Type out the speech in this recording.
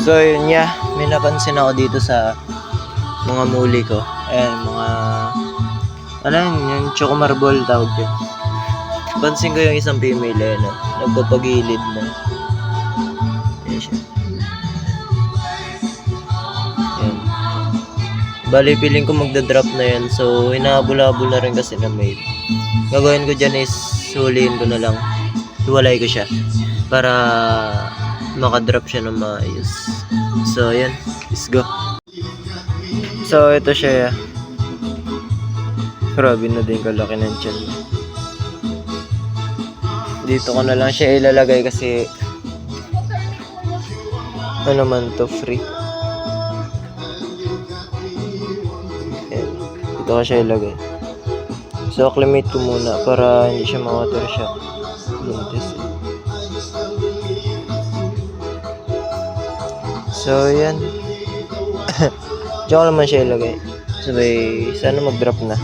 So yun nga, may napansin ako dito sa mga muli ko. Ayan, mga ano yun, yung choco marble tawag yun. Pansin ko yung isang female eh, no? Nagpapagilid na. Ayan siya. Ayan. Bali, feeling ko magdadrop na yan. So, hinahabol-habol na rin kasi na male. Gagawin ko dyan is, huliin ko na lang. Hiwalay ko siya. Para makadrop siya ng maayos. So, ayan. Let's go. So, ito siya. Grabe na din kalaki ng tiyan. Dito ko na lang siya ilalagay kasi ano naman to, free. Ayan. Dito ko siya ilagay. So, acclimate ko muna para hindi siya ma-water shock. Buntis. So, yan. Diyan ko naman siya ilagay. Sabay, sana mag-drop na.